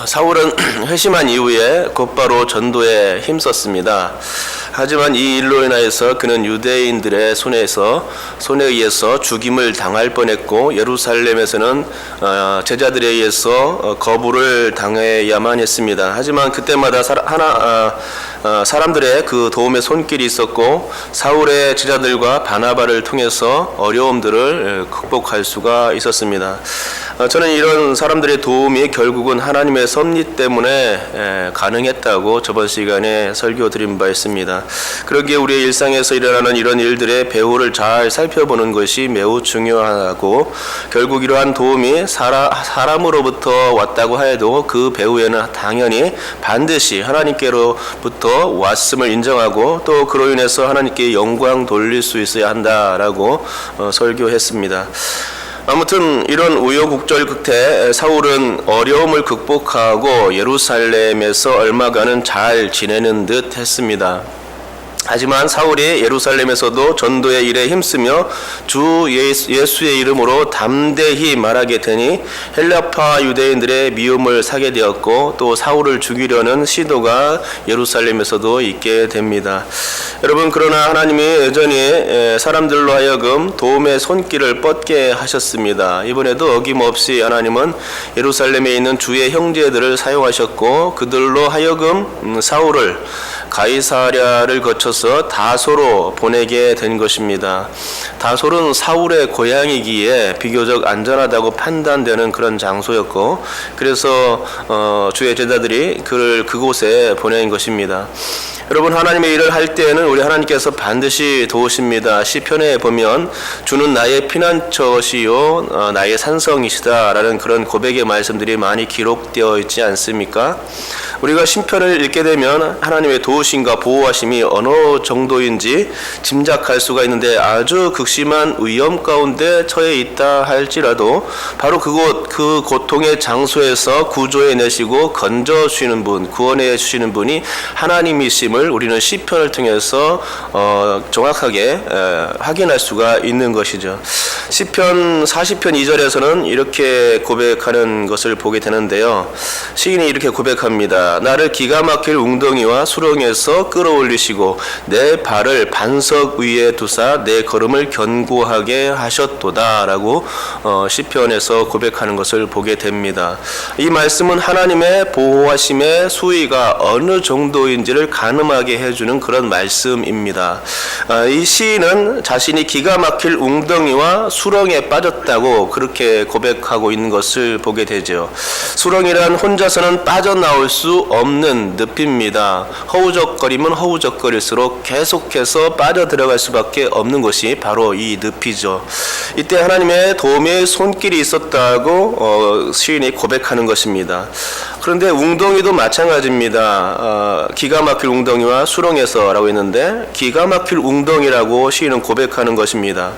사울은 회심한 이후에 곧바로 전도에 힘썼습니다. 하지만 이 일로 인하여서 그는 유대인들의 손에 의해서 죽임을 당할 뻔했고, 예루살렘에서는 제자들에 의해서 거부를 당해야만 했습니다. 하지만 그때마다 사람들의 그 도움의 손길이 있었고, 사울의 제자들과 바나바를 통해서 어려움들을 극복할 수가 있었습니다. 저는 이런 사람들의 도움이 결국은 하나님의 섭리 때문에 가능했다고 저번 시간에 설교드린 바 있습니다. 그러기에 우리의 일상에서 일어나는 이런 일들의 배후를 잘 살펴보는 것이 매우 중요하고, 결국 이러한 도움이 사람으로부터 왔다고 하여도 그 배후에는 당연히 반드시 하나님께로부터 왔음을 인정하고, 또 그로 인해서 하나님께 영광 돌릴 수 있어야 한다라고 설교했습니다. 아무튼 이런 우여곡절 끝에 사울은 어려움을 극복하고 예루살렘에서 얼마간은 잘 지내는 듯 했습니다. 하지만 사울이 예루살렘에서도 전도의 일에 힘쓰며 주 예수의 이름으로 담대히 말하게 되니 헬라파 유대인들의 미움을 사게 되었고, 또 사울을 죽이려는 시도가 예루살렘에서도 있게 됩니다. 여러분, 그러나 하나님이 여전히 사람들로 하여금 도움의 손길을 뻗게 하셨습니다. 이번에도 어김없이 하나님은 예루살렘에 있는 주의 형제들을 사용하셨고, 그들로 하여금 사울을 가이사랴를 거쳐서 다소로 보내게 된 것입니다. 다솔은 사울의 고향이기에 비교적 안전하다고 판단되는 그런 장소였고, 그래서 주의 제자들이 그를 그곳에 보낸 것입니다. 여러분, 하나님의 일을 할 때에는 우리 하나님께서 반드시 도우십니다. 시편에 보면 주는 나의 피난처시요 나의 산성이시다 라는 그런 고백의 말씀들이 많이 기록되어 있지 않습니까? 우리가 시편을 읽게 되면 하나님의 도우심과 보호하심이 어느 정도인지 짐작할 수가 있는데, 아주 극심한 위험 가운데 처해 있다 할지라도 바로 그 고통의 장소에서 구조해내시고 건져주시는 분, 구원해 주시는 분이 하나님이심을 우리는 시편을 통해서 정확하게 확인할 수가 있는 것이죠. 시편 40편 2절에서는 이렇게 고백하는 것을 보게 되는데요. 시인이 이렇게 고백합니다. 나를 기가 막힐 웅덩이와 수렁에서 끌어올리시고 내 발을 반석 위에 두사 내 걸음을 견고하게 하셨도다 라고 시편에서 고백하는 것을 보게 됩니다. 이 말씀은 하나님의 보호하심의 수위가 어느 정도인지를 가늠하게 해주는 그런 말씀입니다. 이 시인은 자신이 기가 막힐 웅덩이와 수렁에 빠졌다고 그렇게 고백하고 있는 것을 보게 되죠. 수렁이란 혼자서는 빠져나올 수 없는 늪입니다. 허우적거리면 허우적거릴수록 계속해서 빠져들어갈 수밖에 없는 것이 바로 이 늪이죠. 이때 하나님의 도움의 손길이 있었다고 시인이 고백하는 것입니다. 그런데 웅덩이도 마찬가지입니다. 기가 막힐 웅덩이와 수렁에서 라고 했는데, 기가 막힐 웅덩이라고 시인은 고백하는 것입니다.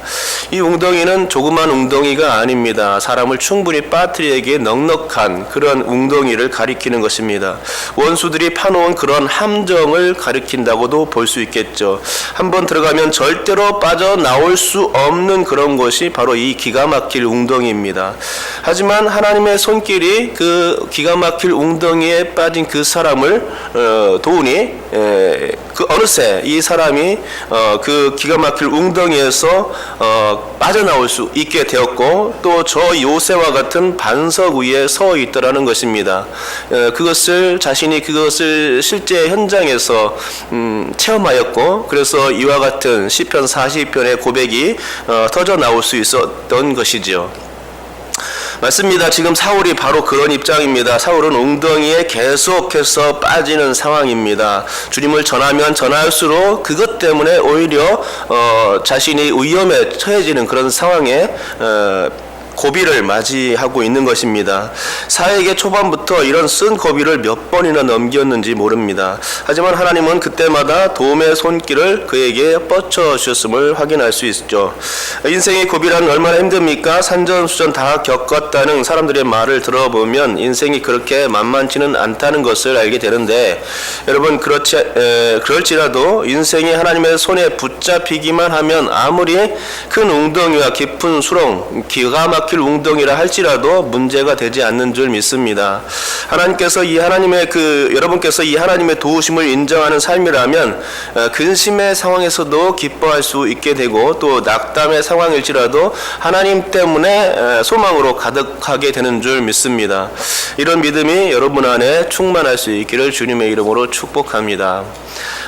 이 웅덩이는 조그만 웅덩이가 아닙니다. 사람을 충분히 빠뜨리기에 넉넉한 그런 웅덩이를 가리키는 것입니다. 원수들이 파놓은 그런 함정을 가리킨다고도 볼 수 있겠죠. 한번 들어가면 절대로 빠져나올 수 없는 그런 것이 바로 이 기가 막힐 웅덩이입니다. 하지만 하나님의 손길이 그 기가 막힐 웅덩이에 빠진 그 사람을 도우니 그 어느새 이 사람이 그 기가 막힐 웅덩이에서 빠져나올 수 있게 되었고, 또 저 요새와 같은 반석 위에 서 있더라는 것입니다. 자신이 그것을 실제 현장에서 체험하였고, 그래서 이와 같은 시편 40편의 고백이 터져 나올 수 있었던 것이지요. 맞습니다. 지금 사울이 바로 그런 입장입니다. 사울은 웅덩이에 계속해서 빠지는 상황입니다. 주님을 전하면 전할수록 그것 때문에 오히려 자신이 위험에 처해지는 그런 상황에 고비를 맞이하고 있는 것입니다. 사역의 초반부터 이런 쓴 고비를 몇 번이나 넘겼는지 모릅니다. 하지만 하나님은 그때마다 도움의 손길을 그에게 뻗쳐 주셨음을 확인할 수 있죠. 인생의 고비란 얼마나 힘듭니까? 산전수전 다 겪었다는 사람들의 말을 들어보면 인생이 그렇게 만만치는 않다는 것을 알게 되는데, 여러분, 그럴지라도 인생이 하나님의 손에 붙잡히기만 하면 아무리 큰 웅덩이와 깊은 수렁, 기가 막힌 막힐 웅덩이라 할지라도 문제가 되지 않는 줄 믿습니다. 하나님께서 여러분께서 이 하나님의 도우심을 인정하는 삶이라면 근심의 상황에서도 기뻐할 수 있게 되고 또 낙담의 상황일지라도 하나님 때문에 소망으로 가득하게 되는 줄 믿습니다. 이런 믿음이 여러분 안에 충만할 수 있기를 주님의 이름으로 축복합니다.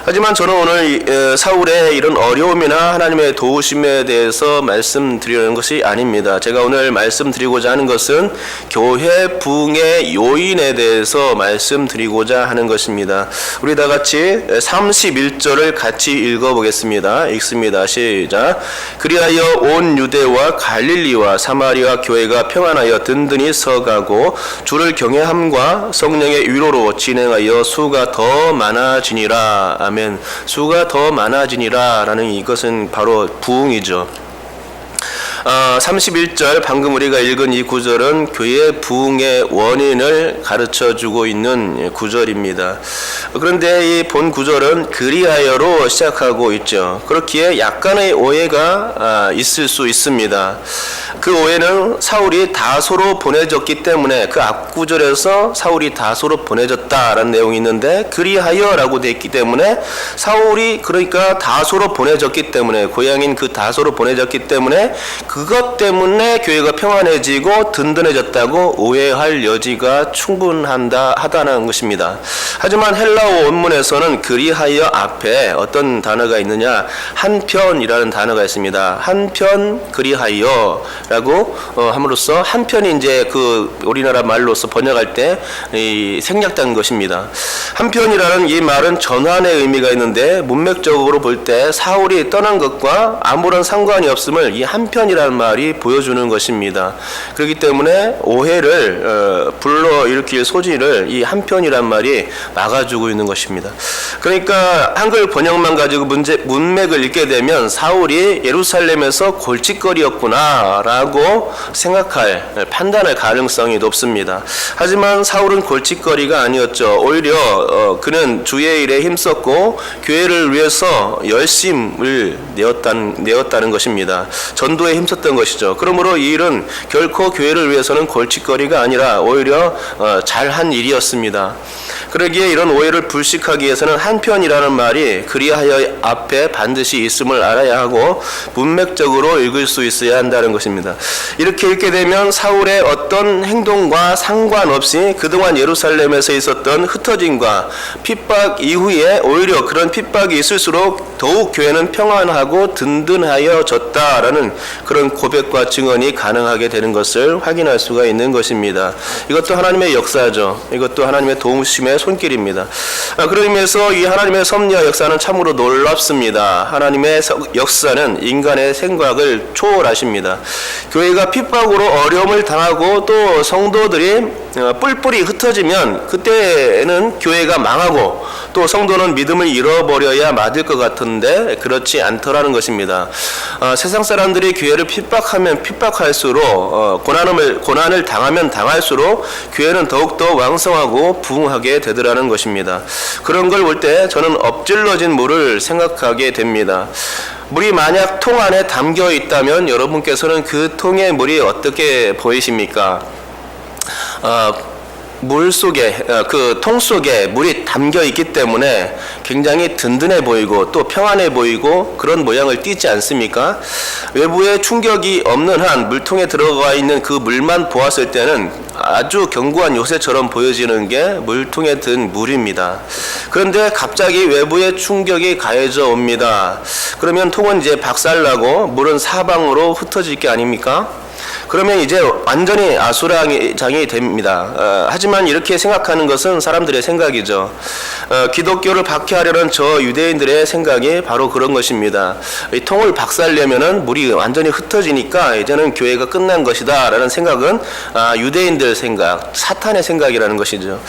하지만 저는 오늘 사울의 이런 어려움이나 하나님의 도우심에 대해서 말씀드리려는 것이 아닙니다. 제가 오늘 말씀드리고자 하는 것은 교회 부흥의 요인에 대해서 말씀드리고자 하는 것입니다. 우리 다 같이 31절을 같이 읽어보겠습니다. 읽습니다. 시작. 그리하여 온 유대와 갈릴리와 사마리아 교회가 평안하여 든든히 서가고 주를 경외함과 성령의 위로로 진행하여 수가 더 많아지니라. 아멘. 수가 더 많아지니라 라는 이것은 바로 부흥이죠. 31절 방금 우리가 읽은 이 구절은 교회 부흥의 원인을 가르쳐주고 있는 구절입니다. 그런데 이 본 구절은 그리하여로 시작하고 있죠. 그렇기에 약간의 오해가 있을 수 있습니다. 그 오해는 사울이 다소로 보내졌기 때문에 그 앞구절에서 사울이 다소로 보내졌다라는 내용이 있는데 그리하여라고 되어 있기 때문에 사울이 그러니까 다소로 보내졌기 때문에 고향인 그 다소로 보내졌기 때문에 그것 때문에 교회가 평안해지고 든든해졌다고 오해할 여지가 충분하다는 것입니다. 하지만 헬라어 원문에서는 그리하여 앞에 어떤 단어가 있느냐, 한편이라는 단어가 있습니다. 한편 그리하여라고 함으로써 한편이 이제 그 우리나라 말로서 번역할 때 생략된 것입니다. 한편이라는 이 말은 전환의 의미가 있는데 문맥적으로 볼 때 사울이 떠난 것과 아무런 상관이 없음을 이 한편이라는 말이 보여주는 것입니다. 그렇기 때문에 오해를 불러일으킬 소지를 이 한편이란 말이 막아주고 있는 것입니다. 그러니까 한글 번역만 가지고 문맥을 읽게 되면 사울이 예루살렘에서 골칫거리였구나 라고 판단할 가능성이 높습니다. 하지만 사울은 골칫거리가 아니었죠. 오히려 그는 주의 일에 힘썼고 교회를 위해서 열심을 내었다는 것입니다. 전도에 힘썼던 것이죠. 그러므로 이 일은 결코 교회를 위해서는 골칫거리가 아니라 오히려 잘한 일이었습니다. 그러기에 이런 오해를 불식하기 위해서는 한편이라는 말이 그리하여 앞에 반드시 있음을 알아야 하고 문맥적으로 읽을 수 있어야 한다는 것입니다. 이렇게 읽게 되면 사울의 어떤 행동과 상관없이 그동안 예루살렘에서 있었던 흩어짐과 핍박 이후에 오히려 그런 핍박이 있을수록 더욱 교회는 평안하고 든든하여졌다라는 그런 고백과 증언이 가능하게 되는 것을 확인할 수가 있는 것입니다. 이것도 하나님의 역사죠. 이것도 하나님의 도우심의 손길입니다. 그런 의미에서 이 하나님의 섭리와 역사는 참으로 놀랍습니다. 하나님의 역사는 인간의 생각을 초월하십니다. 교회가 핍박으로 어려움을 당하고 또 성도들이 뿔뿔이 흩어지면 그때는 교회가 망하고 또 성도는 믿음을 잃어버려야 맞을 것 같은데 그렇지 않더라는 것입니다. 세상 사람들이 교회를 핍박하면 핍박할수록 고난을 당하면 당할수록 교회는 더욱더 왕성하고 부흥하게 되더라는 것입니다. 그런 걸 볼 때 저는 엎질러진 물을 생각하게 됩니다. 물이 만약 통 안에 담겨 있다면 여러분께서는 그 통의 물이 어떻게 보이십니까? 그 통 속에 물이 담겨 있기 때문에 굉장히 든든해 보이고 또 평안해 보이고 그런 모양을 띠지 않습니까? 외부에 충격이 없는 한 물통에 들어가 있는 그 물만 보았을 때는 아주 견고한 요새처럼 보여지는 게 물통에 든 물입니다. 그런데 갑자기 외부의 충격이 가해져 옵니다. 그러면 통은 이제 박살나고 물은 사방으로 흩어질 게 아닙니까? 그러면 이제 완전히 아수라장이 됩니다. 하지만 이렇게 생각하는 것은 사람들의 생각이죠. 기독교를 박해하려는 저 유대인들의 생각이 바로 그런 것입니다. 이 통을 박살내면은 물이 완전히 흩어지니까 이제는 교회가 끝난 것이다 라는 생각은 유대인들 생각, 사탄의 생각이라는 것이죠.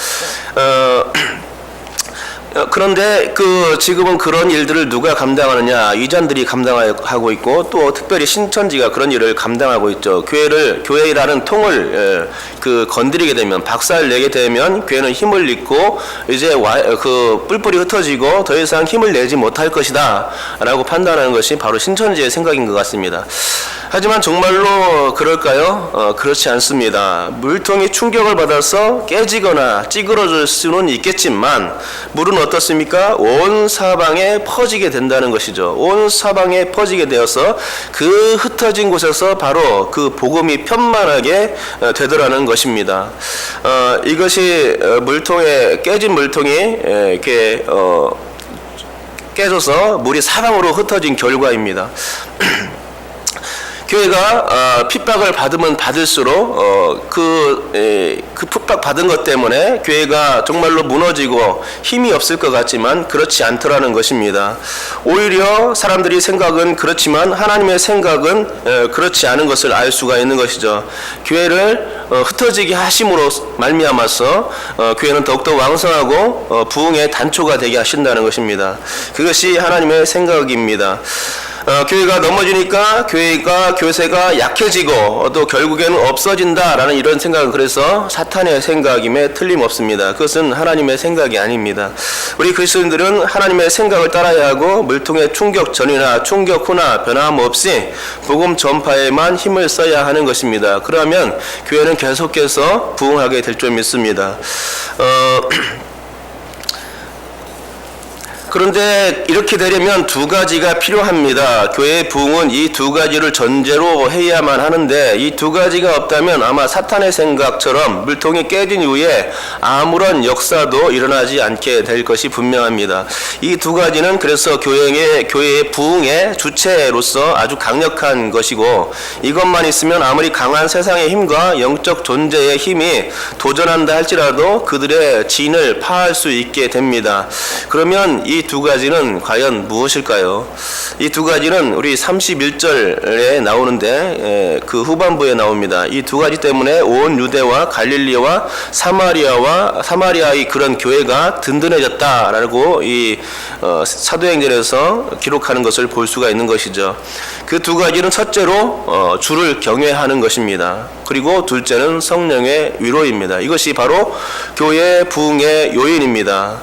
그런데 지금은 그런 일들을 누가 감당하느냐? 이장들이 감당하고 있고 또 특별히 신천지가 그런 일을 감당하고 있죠. 교회라는 통을 건드리게 되면, 박살 내게 되면 교회는 힘을 잃고 이제 뿔뿔이 흩어지고 더 이상 힘을 내지 못할 것이다 라고 판단하는 것이 바로 신천지의 생각인 것 같습니다. 하지만 정말로 그럴까요? 그렇지 않습니다. 물통이 충격을 받아서 깨지거나 찌그러질 수는 있겠지만 물은 어떻습니까? 온 사방에 퍼지게 된다는 것이죠. 온 사방에 퍼지게 되어서 그 흩어진 곳에서 바로 그 복음이 편만하게 되더라는 것입니다. 이것이 깨진 물통이 이렇게 깨져서 물이 사방으로 흩어진 결과입니다. 교회가 핍박을 받으면 받을수록 그 핍박 받은 것 때문에 교회가 정말로 무너지고 힘이 없을 것 같지만 그렇지 않더라는 것입니다. 오히려 사람들이 생각은 그렇지만 하나님의 생각은 그렇지 않은 것을 알 수가 있는 것이죠. 교회를 흩어지게 하심으로 말미암아서 교회는 더욱더 왕성하고 부흥의 단초가 되게 하신다는 것입니다. 그것이 하나님의 생각입니다. 교회가 넘어지니까 교세가 약해지고 또 결국에는 없어진다라는 이런 생각은 그래서 사탄의 생각임에 틀림없습니다. 그것은 하나님의 생각이 아닙니다. 우리 그리스도인들은 하나님의 생각을 따라야 하고 물통의 충격 전이나 충격 후나 변함없이 복음 전파에만 힘을 써야 하는 것입니다. 그러면 교회는 계속해서 부흥하게 될 줄 믿습니다. 그런데 이렇게 되려면 두 가지가 필요합니다. 교회의 부흥은 이 두 가지를 전제로 해야만 하는데 이 두 가지가 없다면 아마 사탄의 생각처럼 물통이 깨진 이후에 아무런 역사도 일어나지 않게 될 것이 분명합니다. 이 두 가지는 그래서 교회의 부흥의 주체로서 아주 강력한 것이고 이것만 있으면 아무리 강한 세상의 힘과 영적 존재의 힘이 도전한다 할지라도 그들의 진을 파할 수 있게 됩니다. 그러면 이 두 가지는 과연 무엇일까요? 이 두 가지는 우리 31절에 나오는데 그 후반부에 나옵니다. 이 두 가지 때문에 온 유대와 갈릴리와 사마리아의 그런 교회가 든든해졌다라고 이 사도행전에서 기록하는 것을 볼 수가 있는 것이죠. 그 두 가지는 첫째로 주를 경외하는 것입니다. 그리고 둘째는 성령의 위로입니다. 이것이 바로 교회 부흥의 요인입니다.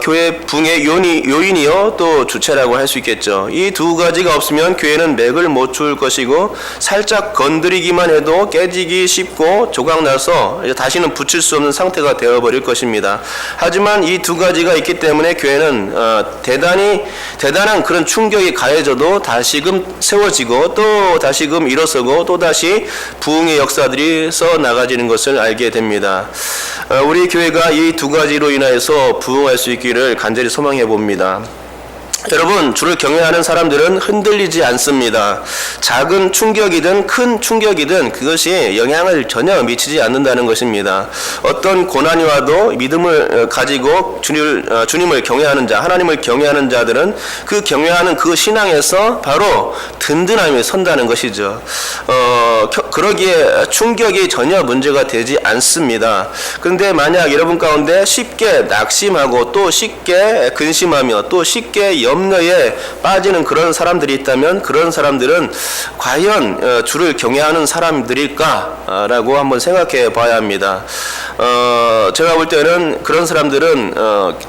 교회 부흥의 요인이요 또 주체라고 할 수 있겠죠. 이 두 가지가 없으면 교회는 맥을 못 추울 것이고 살짝 건드리기만 해도 깨지기 쉽고 조각나서 다시는 붙일 수 없는 상태가 되어버릴 것입니다. 하지만 이 두 가지가 있기 때문에 교회는 대단한 그런 충격이 가해져도 다시금 세워지고 또 다시금 일어서고 또 다시 부흥의 역사들이 써나가지는 것을 알게 됩니다. 우리 교회가 이 두 가지로 인하여서 부흥할 수 있기를 간절히 소망해 봅니다. 여러분, 주를 경외하는 사람들은 흔들리지 않습니다. 작은 충격이든 큰 충격이든 그것이 영향을 전혀 미치지 않는다는 것입니다. 어떤 고난이 와도 믿음을 가지고 주님을 경외하는 자, 하나님을 경외하는 자들은 그 경외하는 그 신앙에서 바로 든든함이 선다는 것이죠. 그러기에 충격이 전혀 문제가 되지 않습니다. 그런데 만약 여러분 가운데 쉽게 낙심하고 또 쉽게 근심하며 또 쉽게 염려에 빠지는 그런 사람들이 있다면 그런 사람들은 과연 주를 경외하는 사람들일까라고 한번 생각해 봐야 합니다. 제가 볼 때는 그런 사람들은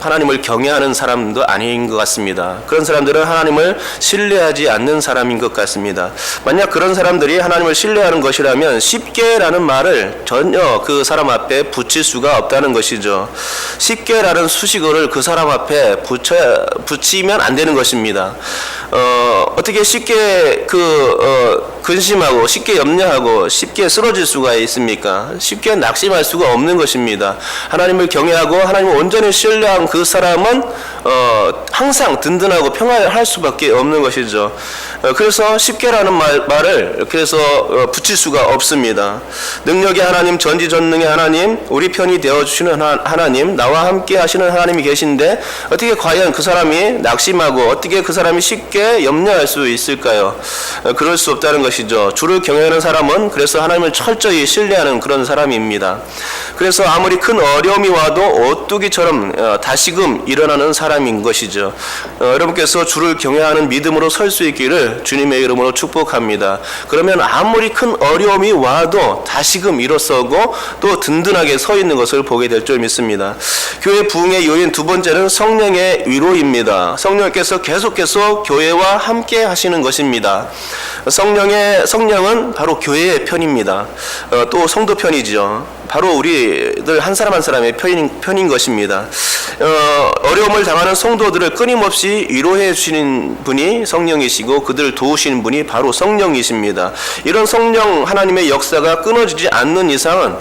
하나님을 경외하는 사람도 아닌 것 같습니다. 그런 사람들은 하나님을 신뢰하지 않는 사람인 것 같습니다. 만약 그런 사람들이 하나님을 신뢰하는 것이라면 쉽게라는 말을 전혀 그 사람 앞에 붙일 수가 없다는 것이죠. 쉽게라는 수식어를 그 사람 앞에 붙이면 안 되는 것입니다. 어떻게 쉽게 근심하고 쉽게 염려하고 쉽게 쓰러질 수가 있습니까? 쉽게 낙심할 수가 없는 것입니다. 하나님을 경외하고 하나님을 온전히 신뢰한 그 사람은 항상 든든하고 평안할 수밖에 없는 것이죠. 그래서 쉽게라는 말을 그래서 붙일 수가 없습니다. 능력의 하나님, 전지전능의 하나님, 우리 편이 되어주시는 하나님, 나와 함께 하시는 하나님이 계신데 어떻게 과연 그 사람이 낙심하고 어떻게 그 사람이 쉽게 염려할 수 있을까요? 그럴 수 없다는 것이죠. 것이죠. 주를 경외하는 사람은 그래서 하나님을 철저히 신뢰하는 그런 사람입니다. 그래서 아무리 큰 어려움이 와도 오뚜기처럼 다시금 일어나는 사람인 것이죠. 여러분께서 주를 경외하는 믿음으로 설 수 있기를 주님의 이름으로 축복합니다. 그러면 아무리 큰 어려움이 와도 다시금 일어서고 또 든든하게 서 있는 것을 보게 될 줄 믿습니다. 교회 부흥의 요인 두 번째는 성령의 위로입니다. 성령께서 계속해서 교회와 함께 하시는 것입니다. 성령은 바로 교회의 편입니다. 또 성도 편이죠. 바로 우리들 한 사람 한 사람의 편인 것입니다. 어려움을 당하는 성도들을 끊임없이 위로해 주시는 분이 성령이시고 그들을 도우시는 분이 바로 성령이십니다. 이런 성령 하나님의 역사가 끊어지지 않는 이상은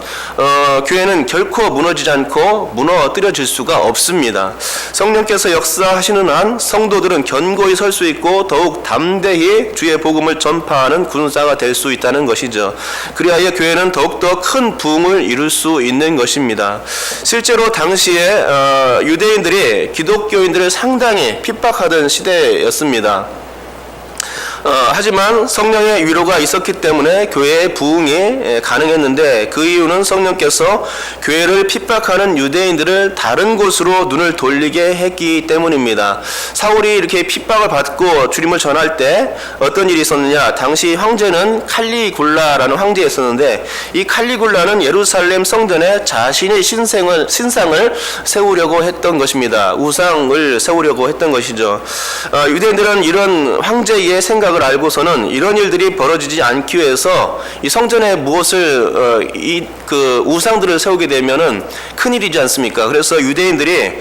교회는 결코 무너지지 않고 무너뜨려질 수가 없습니다. 성령께서 역사하시는 한 성도들은 견고히 설 수 있고 더욱 담대히 주의 복음을 전파하는 군사가 될 수 있다는 것이죠. 그리하여 교회는 더욱더 큰 부흥을 이룰 수 있는 것입니다. 실제로 당시에 유대인들이 기독교인들을 상당히 핍박하던 시대였습니다. 하지만 성령의 위로가 있었기 때문에 교회의 부흥이 가능했는데 그 이유는 성령께서 교회를 핍박하는 유대인들을 다른 곳으로 눈을 돌리게 했기 때문입니다. 사울이 이렇게 핍박을 받고 주님을 전할 때 어떤 일이 있었느냐? 당시 황제는 칼리굴라라는 황제였었는데 이 칼리굴라는 예루살렘 성전에 자신의 신상을 세우려고 했던 것입니다. 우상을 세우려고 했던 것이죠. 유대인들은 이런 황제의 생각을 알고서는 이런 일들이 벌어지지 않기 위해서 이 성전에 무엇을 그 우상들을 세우게 되면은 큰일이지 않습니까? 그래서 유대인들이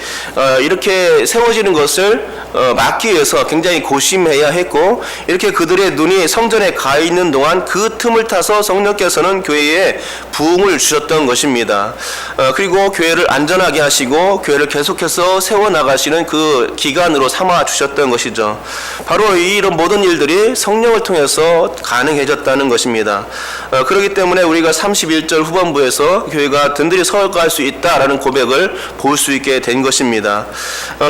이렇게 세워지는 것을 막기 위해서 굉장히 고심해야 했고 이렇게 그들의 눈이 성전에 가 있는 동안 그 틈을 타서 성령께서는 교회에 부흥을 주셨던 것입니다. 그리고 교회를 안전하게 하시고 교회를 계속해서 세워나가시는 그 기간으로 삼아 주셨던 것이죠. 바로 이런 모든 일들이 성령을 통해서 가능해졌다는 것입니다. 그렇기 때문에 우리가 31절 후반부에서 교회가 든든히 서갈 수 있다라는 고백을 볼 수 있게 된 것입니다.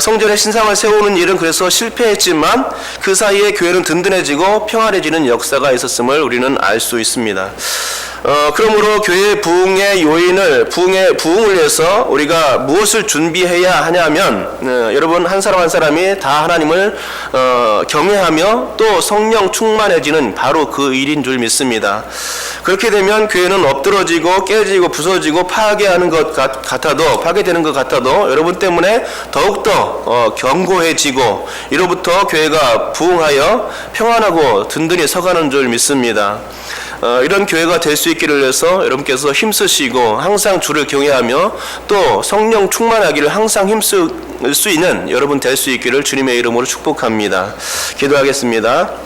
성전의 신상을 세우는 일은 그래서 실패했지만 그 사이에 교회는 든든해지고 평안해지는 역사가 있었음을 우리는 알 수 있습니다. 그러므로 교회의 부흥의 요인을 부흥을 위해서 우리가 무엇을 준비해야 하냐면 여러분 한 사람 한 사람이 다 하나님을 경외하며 또 성령 충만해지는 바로 그 일인 줄 믿습니다. 그렇게 되면 교회는 엎드러지고 깨지고 부서지고 파괴되는 것 같아도 여러분 때문에 더욱더 견고해지고 이로부터 교회가 부흥하여 평안하고 든든히 서가는 줄 믿습니다. 이런 교회가 될 수 있기를 위해서 여러분께서 힘쓰시고 항상 주를 경외하며 또 성령 충만하기를 항상 힘쓸 수 있는 여러분 될 수 있기를 주님의 이름으로 축복합니다. 기도하겠습니다.